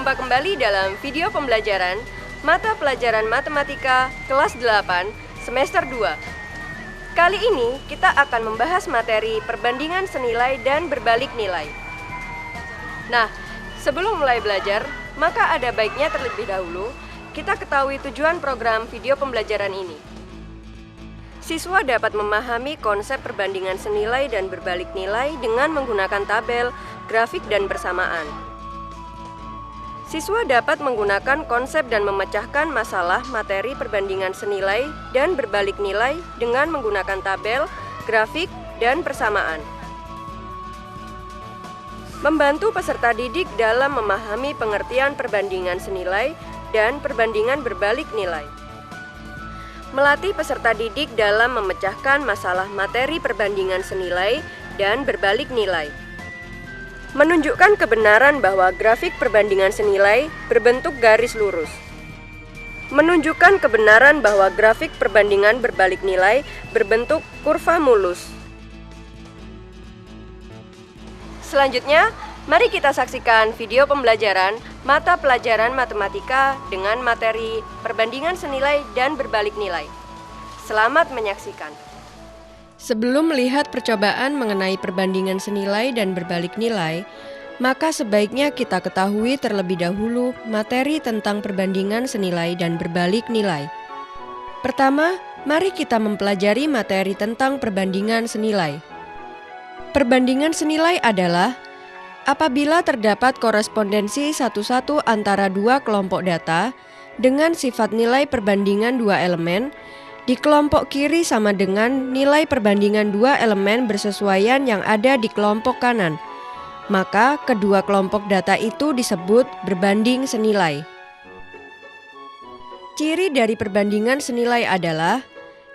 Jumpa kembali dalam video pembelajaran Mata Pelajaran Matematika kelas 8 semester 2. Kali ini kita akan membahas materi perbandingan senilai dan berbalik nilai. Nah, sebelum mulai belajar, maka ada baiknya terlebih dahulu kita ketahui tujuan program video pembelajaran ini. Siswa dapat memahami konsep perbandingan senilai dan berbalik nilai dengan menggunakan tabel, grafik, dan persamaan. Siswa dapat menggunakan konsep dan memecahkan masalah materi perbandingan senilai dan berbalik nilai dengan menggunakan tabel, grafik, dan persamaan. Membantu peserta didik dalam memahami pengertian perbandingan senilai dan perbandingan berbalik nilai. Melatih peserta didik dalam memecahkan masalah materi perbandingan senilai dan berbalik nilai. Menunjukkan kebenaran bahwa grafik perbandingan senilai berbentuk garis lurus. Menunjukkan kebenaran bahwa grafik perbandingan berbalik nilai berbentuk kurva mulus. Selanjutnya, mari kita saksikan video pembelajaran mata pelajaran matematika dengan materi perbandingan senilai dan berbalik nilai. Selamat menyaksikan. Sebelum melihat percobaan mengenai perbandingan senilai dan berbalik nilai, maka sebaiknya kita ketahui terlebih dahulu materi tentang perbandingan senilai dan berbalik nilai. Pertama, mari kita mempelajari materi tentang perbandingan senilai. Perbandingan senilai adalah apabila terdapat korespondensi satu-satu antara dua kelompok data dengan sifat nilai perbandingan dua elemen, di kelompok kiri sama dengan nilai perbandingan dua elemen bersesuaian yang ada di kelompok kanan, maka kedua kelompok data itu disebut berbanding senilai. Ciri dari perbandingan senilai adalah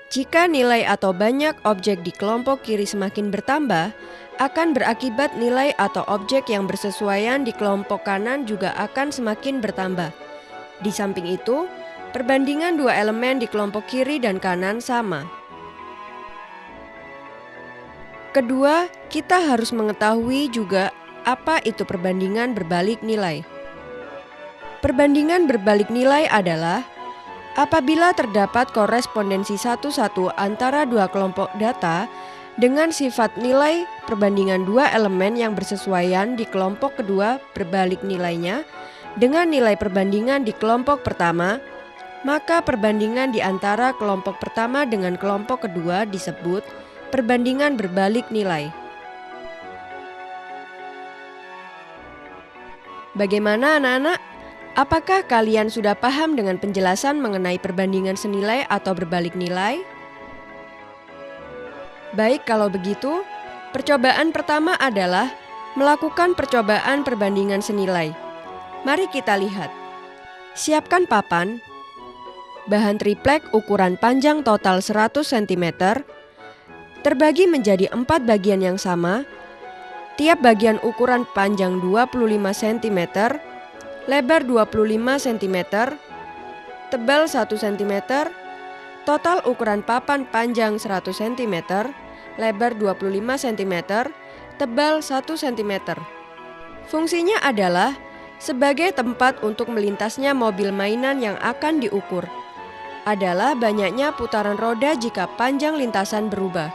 jika nilai atau banyak objek di kelompok kiri semakin bertambah, akan berakibat nilai atau objek yang bersesuaian di kelompok kanan juga akan semakin bertambah. Di samping itu, perbandingan dua elemen di kelompok kiri dan kanan sama. Kedua, kita harus mengetahui juga apa itu perbandingan berbalik nilai. Perbandingan berbalik nilai adalah apabila terdapat korespondensi satu-satu antara dua kelompok data dengan sifat nilai perbandingan dua elemen yang bersesuaian di kelompok kedua berbalik nilainya dengan nilai perbandingan di kelompok pertama, maka perbandingan di antara kelompok pertama dengan kelompok kedua disebut perbandingan berbalik nilai. Bagaimana anak-anak? Apakah kalian sudah paham dengan penjelasan mengenai perbandingan senilai atau berbalik nilai? Baik, kalau begitu, percobaan pertama adalah melakukan percobaan perbandingan senilai. Mari kita lihat. Siapkan papan. Bahan triplek ukuran panjang total 100 cm, terbagi menjadi 4 bagian yang sama, tiap bagian ukuran panjang 25 cm, lebar 25 cm, tebal 1 cm, total ukuran papan panjang 100 cm, lebar 25 cm, tebal 1 cm. Fungsinya adalah sebagai tempat untuk melintasnya mobil mainan yang akan diukur. Adalah banyaknya putaran roda jika panjang lintasan berubah.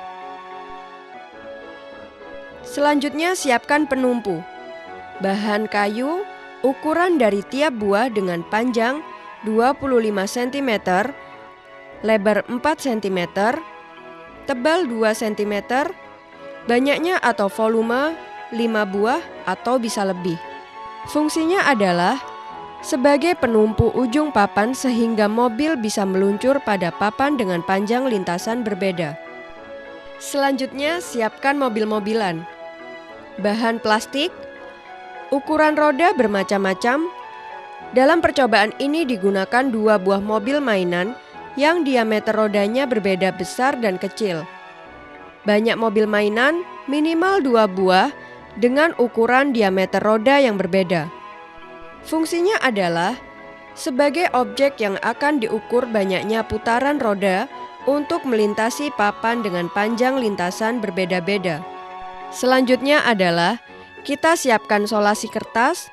Selanjutnya siapkan penumpu. Bahan kayu ukuran dari tiap buah dengan panjang 25 cm, lebar 4 cm, tebal 2 cm, banyaknya atau volume 5 buah atau bisa lebih. Fungsinya adalah sebagai penumpu ujung papan sehingga mobil bisa meluncur pada papan dengan panjang lintasan berbeda. Selanjutnya, siapkan mobil-mobilan. Bahan plastik, ukuran roda bermacam-macam. Dalam percobaan ini digunakan dua buah mobil mainan yang diameter rodanya berbeda besar dan kecil. Banyak mobil mainan, minimal 2 buah dengan ukuran diameter roda yang berbeda. Fungsinya adalah sebagai objek yang akan diukur banyaknya putaran roda untuk melintasi papan dengan panjang lintasan berbeda-beda. Selanjutnya adalah kita siapkan solasi kertas,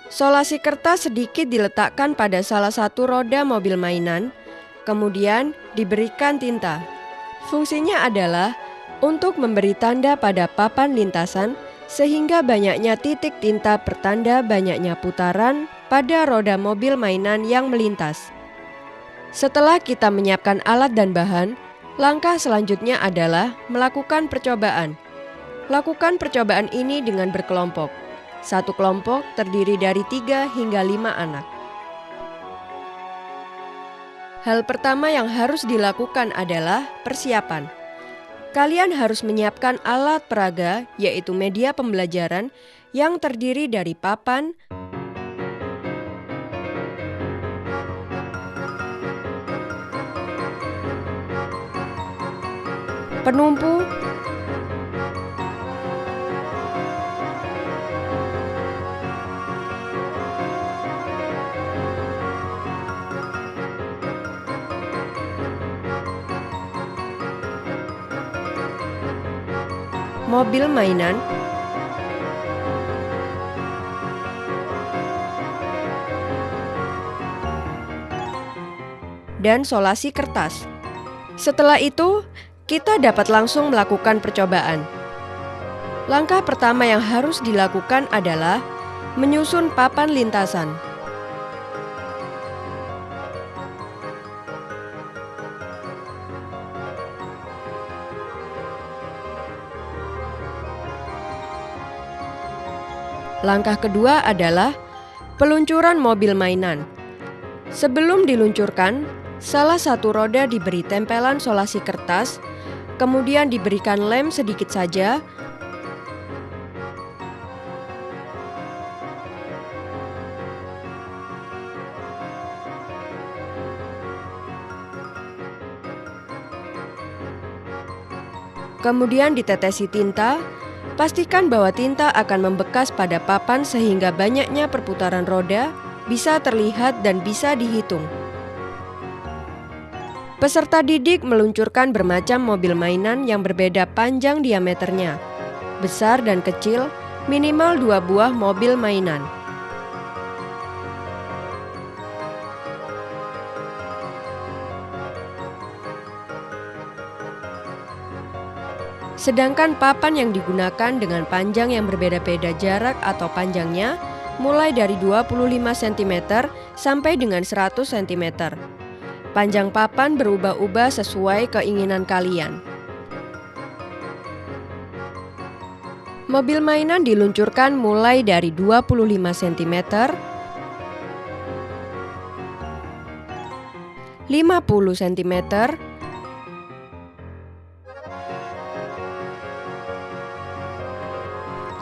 Solasi kertas sedikit diletakkan pada salah satu roda mobil mainan, kemudian diberikan tinta. Fungsinya adalah untuk memberi tanda pada papan lintasan sehingga banyaknya titik tinta pertanda banyaknya putaran pada roda mobil mainan yang melintas. Setelah kita menyiapkan alat dan bahan, langkah selanjutnya adalah melakukan percobaan. Lakukan percobaan ini dengan berkelompok. Satu kelompok terdiri dari 3 hingga 5 anak. Hal pertama yang harus dilakukan adalah persiapan. Kalian harus menyiapkan alat peraga, yaitu media pembelajaran yang terdiri dari papan, penumpu, mobil mainan, dan solasi kertas. Setelah itu, kita dapat langsung melakukan percobaan. Langkah pertama yang harus dilakukan adalah menyusun papan lintasan. Langkah kedua adalah peluncuran mobil mainan. Sebelum diluncurkan, salah satu roda diberi tempelan solasi kertas, kemudian diberikan lem sedikit saja, kemudian ditetesi tinta. Pastikan bahwa tinta akan membekas pada papan sehingga banyaknya perputaran roda bisa terlihat dan bisa dihitung. Peserta didik meluncurkan bermacam mobil mainan yang berbeda panjang diameternya, besar dan kecil, minimal 2 buah mobil mainan. Sedangkan papan yang digunakan dengan panjang yang berbeda-beda jarak atau panjangnya mulai dari 25 cm sampai dengan 100 cm. Panjang papan berubah-ubah sesuai keinginan kalian. Mobil mainan diluncurkan mulai dari 25 cm, 50 cm,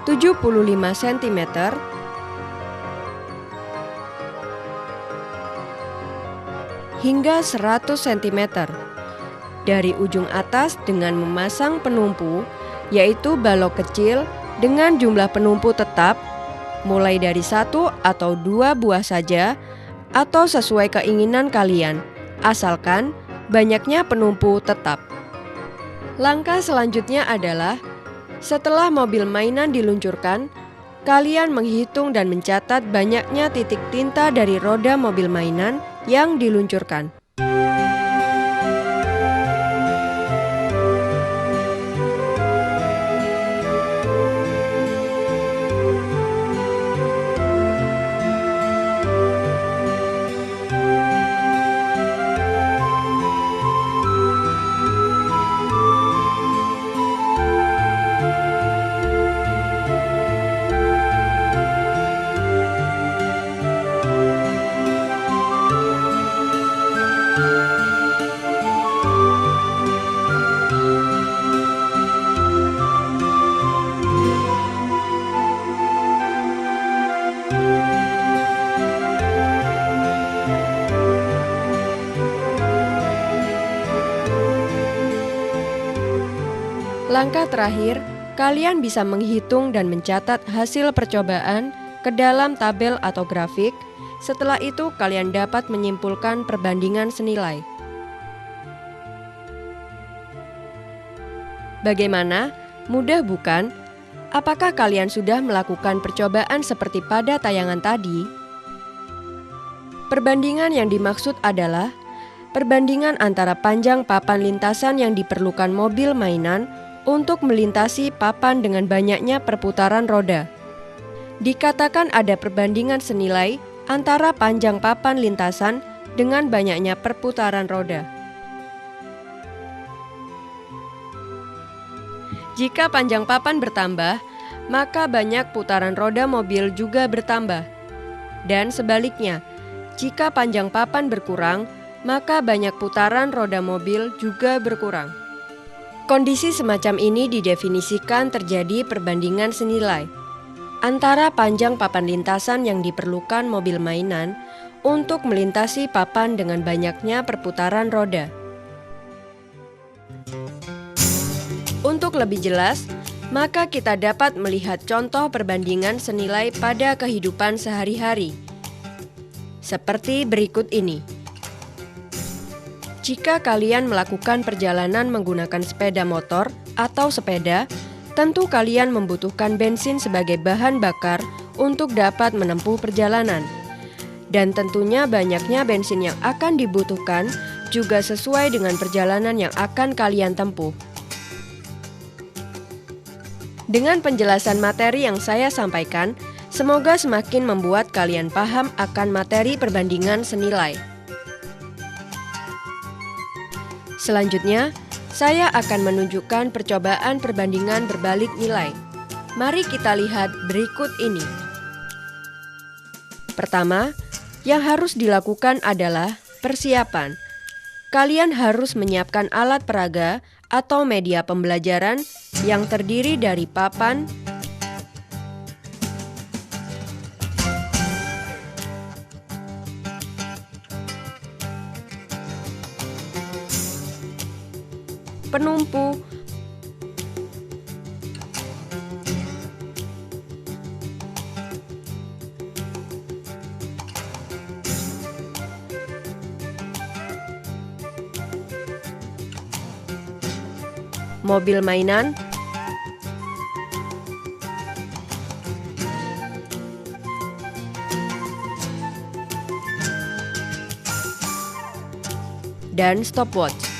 75 cm, hingga 100 cm. Dari ujung atas dengan memasang penumpu, yaitu balok kecil dengan jumlah penumpu tetap, mulai dari 1 atau 2 buah saja, atau sesuai keinginan kalian, asalkan banyaknya penumpu tetap. Langkah selanjutnya adalah setelah mobil mainan diluncurkan, kalian menghitung dan mencatat banyaknya titik tinta dari roda mobil mainan yang diluncurkan. Langkah terakhir, kalian bisa menghitung dan mencatat hasil percobaan ke dalam tabel atau grafik. Setelah itu, kalian dapat menyimpulkan perbandingan senilai. Bagaimana? Mudah bukan? Apakah kalian sudah melakukan percobaan seperti pada tayangan tadi? Perbandingan yang dimaksud adalah perbandingan antara panjang papan lintasan yang diperlukan mobil mainan untuk melintasi papan dengan banyaknya perputaran roda. Dikatakan ada perbandingan senilai antara panjang papan lintasan dengan banyaknya perputaran roda. Jika panjang papan bertambah, maka banyak putaran roda mobil juga bertambah. Dan sebaliknya, jika panjang papan berkurang, maka banyak putaran roda mobil juga berkurang. Kondisi semacam ini didefinisikan terjadi perbandingan senilai antara panjang papan lintasan yang diperlukan mobil mainan untuk melintasi papan dengan banyaknya perputaran roda. Untuk lebih jelas, maka kita dapat melihat contoh perbandingan senilai pada kehidupan sehari-hari. Seperti berikut ini. Jika kalian melakukan perjalanan menggunakan sepeda motor atau sepeda, tentu kalian membutuhkan bensin sebagai bahan bakar untuk dapat menempuh perjalanan. Dan tentunya banyaknya bensin yang akan dibutuhkan juga sesuai dengan perjalanan yang akan kalian tempuh. Dengan penjelasan materi yang saya sampaikan, semoga semakin membuat kalian paham akan materi perbandingan senilai. Selanjutnya, saya akan menunjukkan percobaan perbandingan berbalik nilai. Mari kita lihat berikut ini. Pertama, yang harus dilakukan adalah persiapan. Kalian harus menyiapkan alat peraga atau media pembelajaran yang terdiri dari papan, penumpu, mobil mainan, dan stopwatch.